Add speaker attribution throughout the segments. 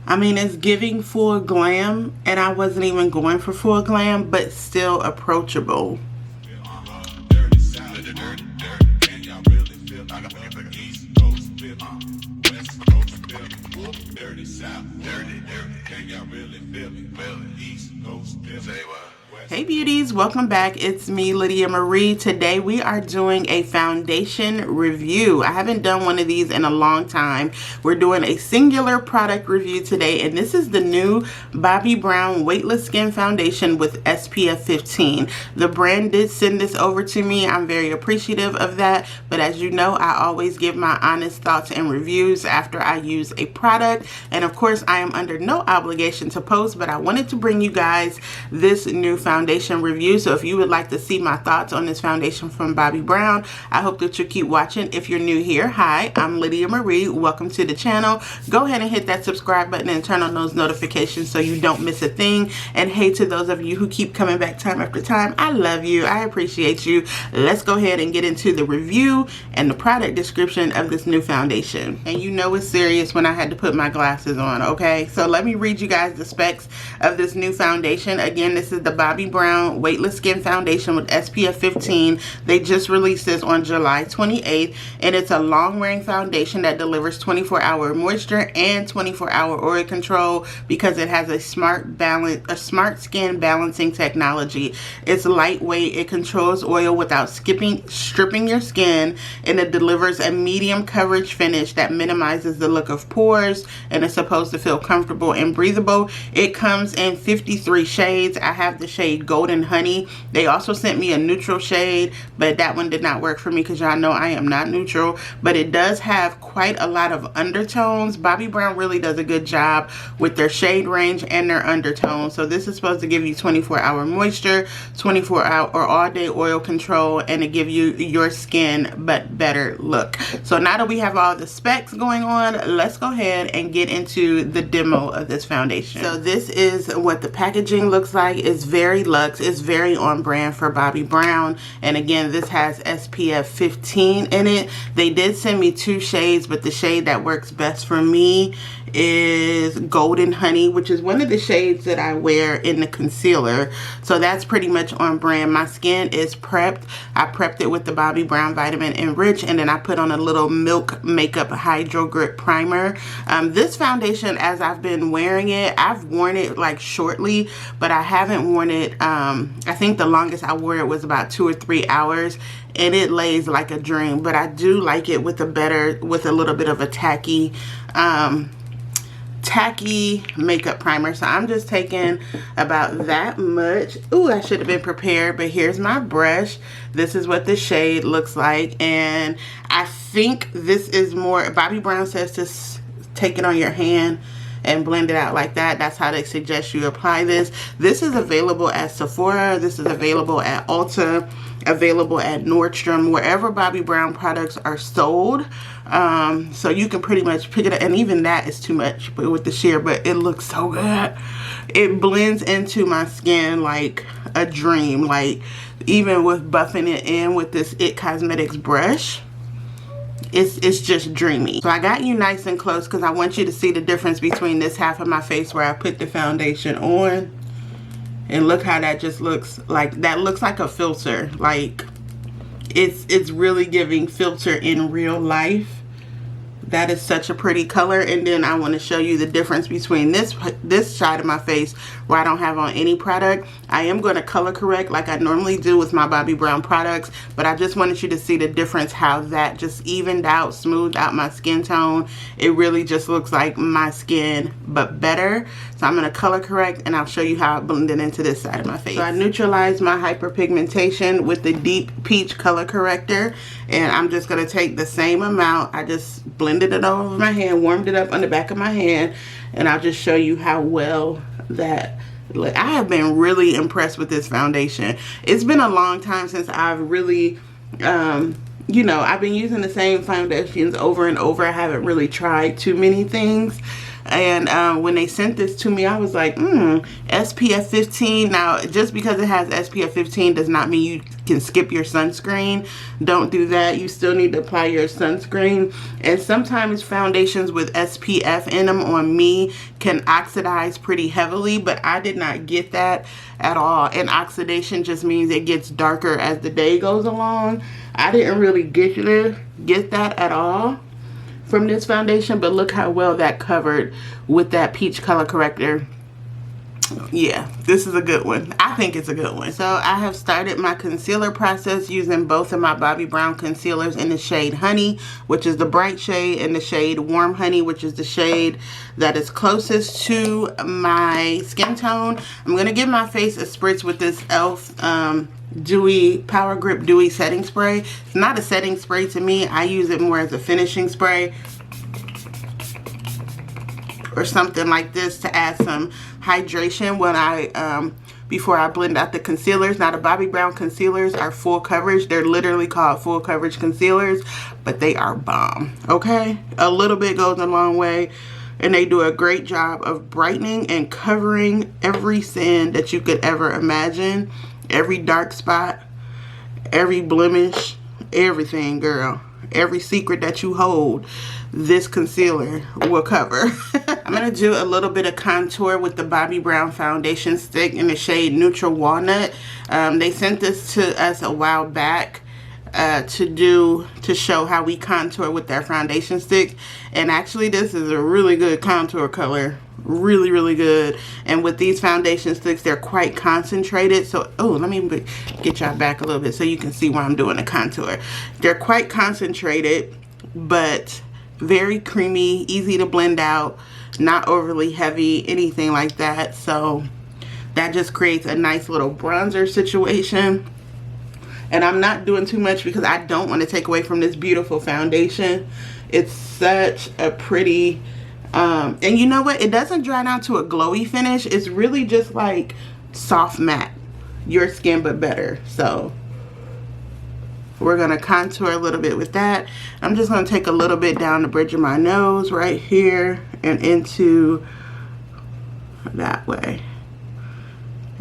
Speaker 1: I mean, it's giving full glam, and I wasn't even going for full glam, but still approachable. Hey beauties, welcome back. It's me, Lydia Marie. Today we are doing a foundation review. I haven't done one of these in a long time. We're doing a singular product review today, and this is the new Bobbi Brown Weightless Skin Foundation with SPF 15. The brand did send this over to me. I'm very appreciative of that, but as you know, I always give my honest thoughts and reviews after I use a product, and of course I am under no obligation to post, but I wanted to bring you guys this new foundation review. So if you would like to see my thoughts on this foundation from Bobbi Brown, I hope that you keep watching. If you're new here, hi, I'm Lydia Marie. Welcome to the channel. Go ahead and hit that subscribe button and turn on those notifications so you don't miss a thing. And hey, to those of you who keep coming back time after time, I love you. I appreciate you. Let's go ahead and get into the review and the product description of this new foundation. And you know it's serious when I had to put my glasses on, okay? So let me read you guys the specs of this new foundation. Again, this is the Bobbi Brown Weightless Skin Foundation with SPF 15. They just released this on July 28th, and it's a long-wearing foundation that delivers 24-hour moisture and 24-hour oil control because it has a smart skin balancing technology. It's lightweight, it controls oil without stripping your skin, and it delivers a medium coverage finish that minimizes the look of pores, and it's supposed to feel comfortable and breathable. It comes in 53 shades. I have the shade Golden Honey. They also sent me a neutral shade, but that one did not work for me because y'all know I am not neutral, but it does have quite a lot of undertones. Bobbi Brown really does a good job with their shade range and their undertones. So this is supposed to give you 24-hour moisture, 24-hour or all-day oil control, and to give you your skin but better look. So now that we have all the specs going on, let's go ahead and get into the demo of this foundation. So this is what the packaging looks like. It's very luxe. It's very on brand for Bobbi Brown, and again, this has SPF 15 in it. They did send me two shades, but the shade that works best for me is Golden Honey, which is one of the shades that I wear in the concealer. So that's pretty much on brand. My skin is prepped. I prepped it with the Bobbi Brown Vitamin Enrich, and then I put on a little Milk Makeup Hydro Grip Primer. This foundation, as I've been wearing it, I've worn it like shortly, but I haven't worn it, I think the longest I wore it was about 2 or 3 hours, and it lays like a dream. But I do like it with a little bit of a tacky makeup primer. So I'm just taking about that much. Ooh, I should have been prepared, but here's my brush. This is what the shade looks like, and I think this is more, Bobbi Brown says to take it on your hand and blend it out like that. That's how they suggest you apply this. This is available at Sephora. This is available at Ulta, available at Nordstrom, wherever Bobbi Brown products are sold. So you can pretty much pick it up, and even that is too much with the sheer, but it looks so good. It blends into my skin like a dream, like even with buffing it in with this It Cosmetics brush. It's just dreamy. So I got you nice and close because I want you to see the difference between this half of my face where I put the foundation on, and look how that just looks like. That looks like a filter. Like it's really giving filter in real life. That is such a pretty color. And then I want to show you the difference between this side of my face where I don't have on any product. I am going to color correct like I normally do with my Bobbi Brown products, but I just wanted you to see the difference, how that just evened out, smoothed out my skin tone. It really just looks like my skin but better. So I'm going to color correct, and I'll show you how I blended into this side of my face. So I neutralized my hyperpigmentation with the Deep Peach color corrector, and I'm just going to take the same amount. I just blended it over my hand, warmed it up on the back of my hand, and I'll just show you how well that look. I have been really impressed with this foundation. It's been a long time since I've really you know, I've been using the same foundations over and over. I haven't really tried too many things, And when they sent this to me, I was like, SPF 15. Now, just because it has SPF 15 does not mean you can skip your sunscreen. Don't do that. You still need to apply your sunscreen. And sometimes foundations with SPF in them on me can oxidize pretty heavily, but I did not get that at all. And oxidation just means it gets darker as the day goes along. I didn't really get that at all from this foundation, but look how well that covered with that peach color corrector. Yeah, this is a good one. I think it's a good one. So I have started my concealer process using both of my Bobbi Brown concealers in the shade Honey, which is the bright shade, and the shade Warm Honey, which is the shade that is closest to my skin tone. I'm going to give my face a spritz with this e.l.f. Dewy Power Grip Dewy Setting Spray. It's not a setting spray to me. I use it more as a finishing spray or something like this to add some hydration when I before I blend out the concealers. Now, the Bobbi Brown concealers are full coverage. They're literally called full coverage concealers, but they are bomb. Okay, a little bit goes a long way, and they do a great job of brightening and covering every sin that you could ever imagine, every dark spot, every blemish, everything, girl. Every secret that you hold, this concealer will cover. I'm going to do a little bit of contour with the Bobbi Brown foundation stick in the shade Neutral Walnut. They sent this to us a while back to show how we contour with their foundation stick. And actually, this is a really good contour color. Really, really good. And with these foundation sticks, they're quite concentrated. So, oh, let me get y'all back a little bit so you can see where I'm doing the contour. They're quite concentrated, but very creamy, easy to blend out, not overly heavy, anything like that. So that just creates a nice little bronzer situation. And I'm not doing too much because I don't want to take away from this beautiful foundation. It's such a pretty, and you know what? It doesn't dry down to a glowy finish. It's really just like soft matte. Your skin, but better. So we're going to contour a little bit with that. I'm just going to take a little bit down the bridge of my nose right here and into that way.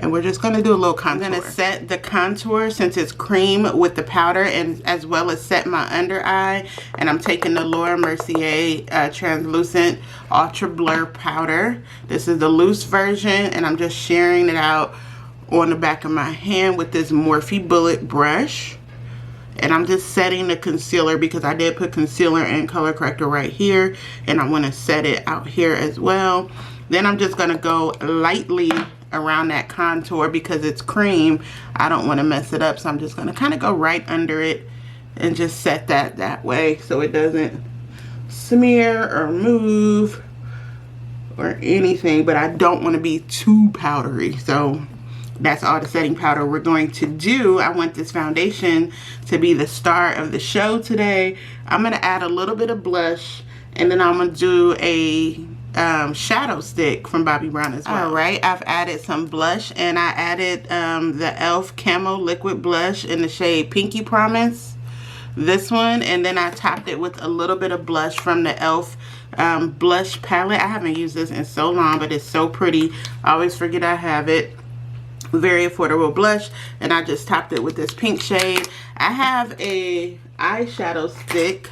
Speaker 1: And we're just going to do a little contour. I'm going to set the contour, since it's cream, with the powder, and as well as set my under eye. And I'm taking the Laura Mercier Translucent Ultra Blur Powder. This is the loose version, and I'm just sharing it out on the back of my hand with this Morphe Bullet brush. And I'm just setting the concealer because I did put concealer and color corrector right here, and I want to set it out here as well. Then I'm just going to go lightly around that contour because it's cream. I don't want to mess it up, so I'm just going to kind of go right under it and just set that way so it doesn't smear or move or anything, but I don't want to be too powdery. So that's all the setting powder we're going to do. I want this foundation to be the star of the show today. I'm going to add a little bit of blush, and then I'm going to do a shadow stick from Bobbi Brown as well. Alright, I've added some blush, and I added the e.l.f. Camo Liquid Blush in the shade Pinky Promise. This one, and then I topped it with a little bit of blush from the e.l.f. Blush palette. I haven't used this in so long, but it's so pretty. I always forget I have it. Very affordable blush, and I just topped it with this pink shade. I have a eyeshadow stick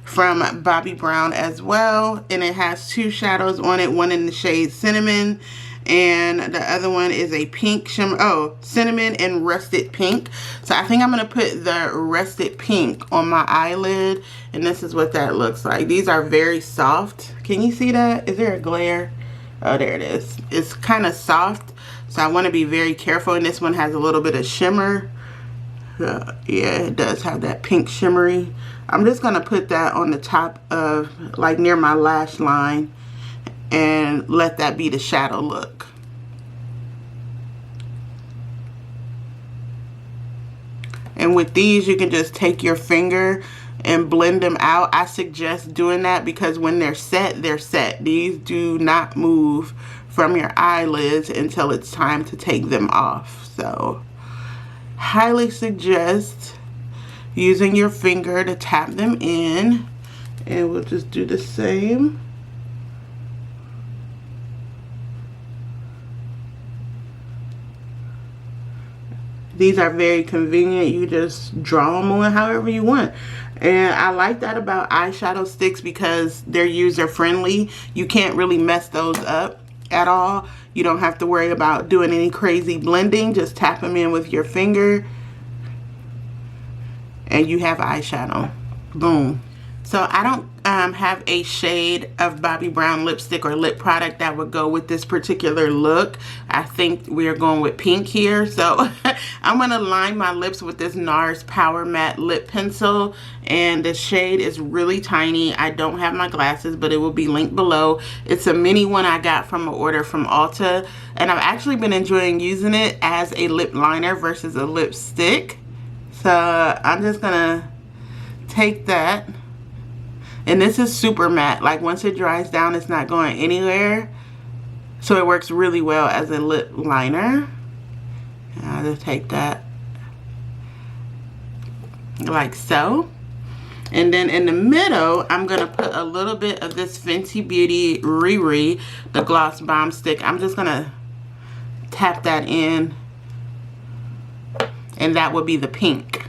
Speaker 1: from Bobbi Brown as well, and it has two shadows on it, one in the shade Cinnamon, and the other one is a pink shimmer. Oh, Cinnamon and Rusted Pink. So I think I'm going to put the Rusted Pink on my eyelid, and this is what that looks like. These are very soft. Can you see that? Is there a glare? Oh, there it is. It's kind of soft, so I want to be very careful, and this one has a little bit of shimmer. Yeah, it does have that pink shimmery. I'm just going to put that on the top of, like, near my lash line, and let that be the shadow look. And with these, you can just take your finger and blend them out. I suggest doing that because when they're set, they're set. These do not move from your eyelids until it's time to take them off. So, highly suggest using your finger to tap them in, and we'll just do the same. These are very convenient. You just draw them on however you want. And I like that about eyeshadow sticks because they're user friendly. You can't really mess those up at all. You don't have to worry about doing any crazy blending. Just tap them in with your finger and you have eyeshadow. Boom. So I don't have a shade of Bobbi Brown lipstick or lip product that would go with this particular look. I think we're going with pink here. So I'm going to line my lips with this NARS Power Matte Lip Pencil. And the shade is really tiny. I don't have my glasses, but it will be linked below. It's a mini one I got from an order from Ulta. And I've actually been enjoying using it as a lip liner versus a lipstick. So I'm just going to take that. And this is super matte. Like once it dries down, it's not going anywhere. So it works really well as a lip liner. And I'll just take that like so. And then in the middle, I'm going to put a little bit of this Fenty Beauty Riri, the Gloss Bomb Stick. I'm just going to tap that in. And that would be the pink.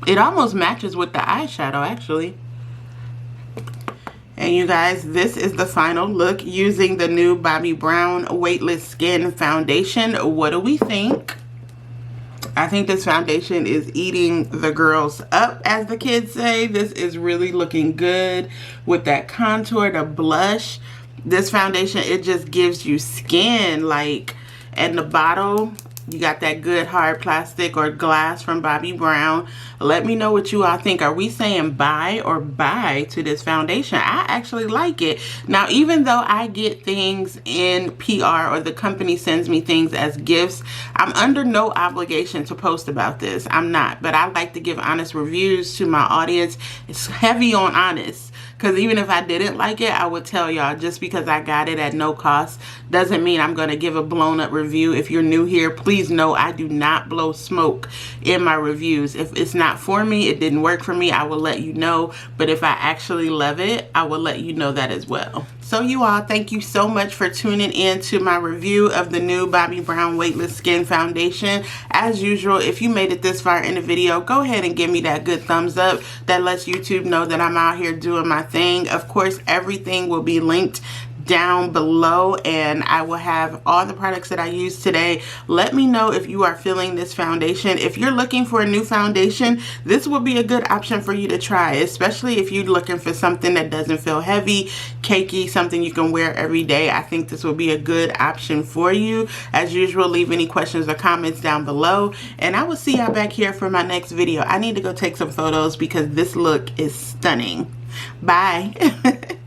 Speaker 1: It almost matches with the eyeshadow, actually. And you guys, this is the final look using the new Bobbi Brown Weightless Skin Foundation. What do we think? I think this foundation is eating the girls up, as the kids say. This is really looking good with that contour, the blush. This foundation, it just gives you skin, like, and the bottle, you got that good hard plastic or glass from Bobbi Brown. Let me know what you all think. Are we saying buy or buy to this foundation? I actually like it. Now, even though I get things in PR or the company sends me things as gifts, I'm under no obligation to post about this. I'm not. But I like to give honest reviews to my audience. It's heavy on honest. Because even if I didn't like it, I would tell y'all. Just because I got it at no cost doesn't mean I'm going to give a blown up review. If you're new here, please know I do not blow smoke in my reviews. If it's not for me, it didn't work for me, I will let you know. But if I actually love it, I will let you know that as well. So you all, thank you so much for tuning in to my review of the new Bobbi Brown Weightless Skin Foundation. As usual, if you made it this far in the video, go ahead and give me that good thumbs up. That lets YouTube know that I'm out here doing my thing. Of course, everything will be linked down below, and I will have all the products that I used today. Let me know if you are feeling this foundation. If you're looking for a new foundation, this will be a good option for you to try, especially if you're looking for something that doesn't feel heavy, cakey, something you can wear every day. I think this will be a good option for you. As usual, leave any questions or comments down below, and I will see y'all back here for my next video. I need to go take some photos because this look is stunning. Bye.